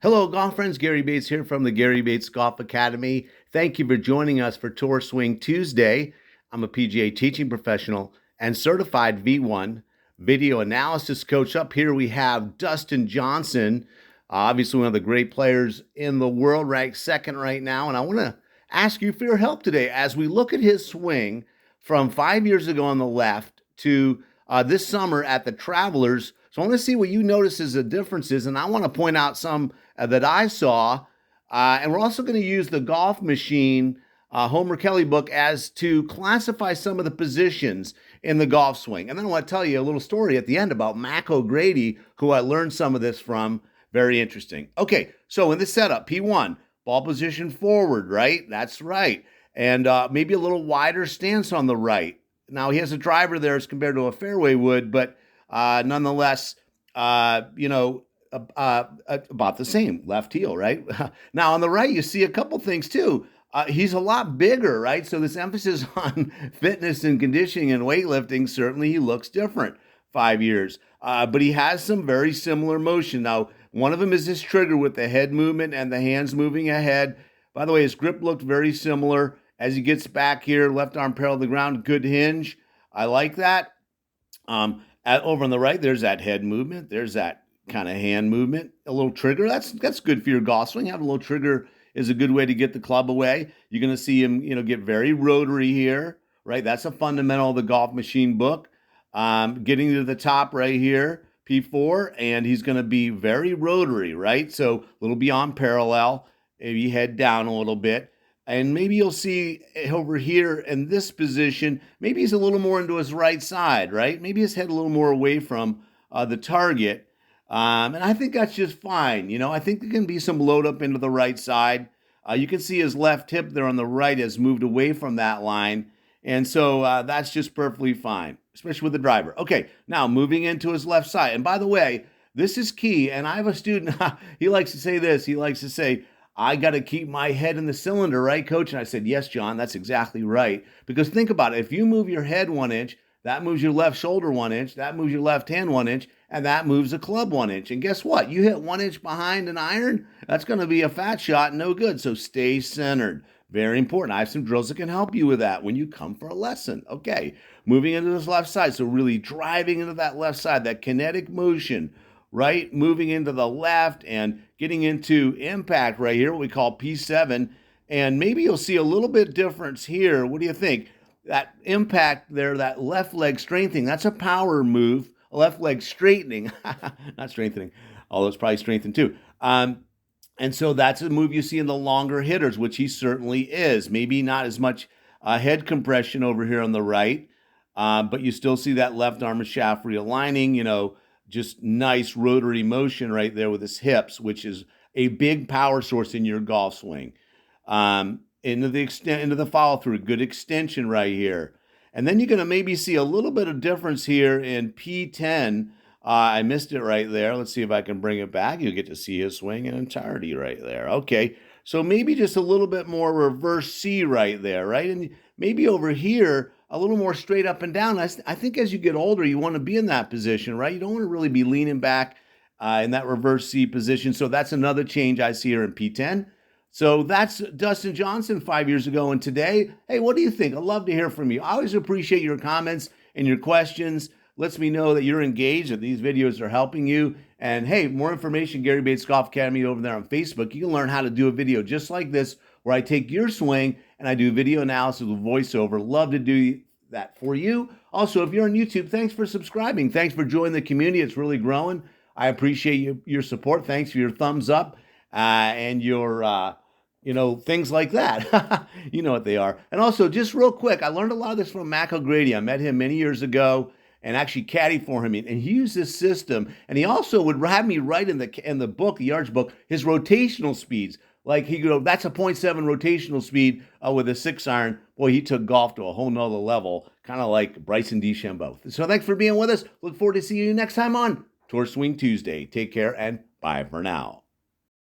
Hello, golf friends. Gary Bates here from the Gary Bates Golf Academy. Thank you for joining us for Tour Swing Tuesday. I'm a PGA teaching professional and certified V1 video analysis coach. Up here we have Dustin Johnson, obviously one of the great players in the world, ranked second right now. And I want to ask you for your help today as we look at his swing from 5 years ago on the left to this summer at the Travelers. So I want to see what you notice as the differences, and I want to point out some that I saw. And we're also going to use the Golf Machine Homer Kelly book as to classify some of the positions in the golf swing. And then I want to tell you a little story at the end about Mac O'Grady, who I learned some of this from. Very interesting. Okay, so in this setup, P1, ball position forward, right? That's right. And maybe a little wider stance on the right. Now, he has a driver there as compared to a fairway would, but nonetheless, about the same, left heel, right? Now, on the right, you see a couple things, too. He's a lot bigger, right? So this emphasis on fitness and conditioning and weightlifting, certainly he looks different 5 years. But he has some very similar motion. Now, one of them is this trigger with the head movement and the hands moving ahead. By the way, his grip looked very similar. As he gets back here, left arm parallel to the ground, good hinge. I like that. Over on the right, there's that head movement. There's that kind of hand movement. A little trigger. That's good for your golf swing. Having a little trigger is a good way to get the club away. You're going to see him, get very rotary here, right? That's a fundamental of the Golf Machine book. Getting to the top right here, P4, and he's going to be very rotary, right? So a little beyond parallel. Maybe head down a little bit. And maybe you'll see over here in this position, maybe he's a little more into his right side, right? Maybe his head a little more away from the target. And I think that's just fine. I think there can be some load up into the right side. You can see his left hip there on the right has moved away from that line. And so that's just perfectly fine, especially with the driver. Okay, now moving into his left side. And by the way, this is key. And I have a student, he likes to say this. He likes to say, I got to keep my head in the cylinder, right, coach? And I said, yes, John, that's exactly right. Because think about it. If you move your head 1 inch, that moves your left shoulder 1 inch, that moves your left hand 1 inch, and that moves the club 1 inch. And guess what? You hit 1 inch behind an iron, that's going to be a fat shot, no good. So stay centered. Very important. I have some drills that can help you with that when you come for a lesson. Okay, moving into this left side. So really driving into that left side, that kinetic motion, right? Moving into the left and getting into impact right here, what we call P7. And maybe you'll see a little bit difference here. What do you think? That impact there, that left leg strengthening, that's a power move. Left leg straightening, not strengthening, although it's probably strengthened too. And so that's a move you see in the longer hitters, which he certainly is. Maybe not as much head compression over here on the right, but you still see that left arm and shaft realigning, just nice rotary motion right there with his hips, which is a big power source in your golf swing. Into the follow through, good extension right here. And then you're going to maybe see a little bit of difference here in P10. I missed it right there. Let's see if I can bring it back. You'll get to see his swing in entirety right there. Okay, so maybe just a little bit more reverse C right there, right? And maybe over here, a little more straight up and down. I think as you get older, you want to be in that position, right? You don't want to really be leaning back in that reverse C position. So that's another change I see here in P10. So that's Dustin Johnson 5 years ago. And today, hey, what do you think? I'd love to hear from you. I always appreciate your comments and your questions. Lets me know that you're engaged, that these videos are helping you. And hey, more information, Gary Bates Golf Academy over there on Facebook. You can learn how to do a video just like this, where I take your swing and I do video analysis with voiceover. Love to do that for you. Also, if you're on YouTube, thanks for subscribing. Thanks for joining the community. It's really growing. I appreciate your support. Thanks for your thumbs up and your things like that. You know what they are. And also, just real quick, I learned a lot of this from Mac O'Grady. I met him many years ago and actually caddied for him. And he used this system. And he also would have me write in the book, the yards book, his rotational speeds. Like he could go, that's a 0.7 rotational speed with a 6-iron. Boy, he took golf to a whole nother level, kind of like Bryson DeChambeau. So thanks for being with us. Look forward to seeing you next time on Tour Swing Tuesday. Take care and bye for now.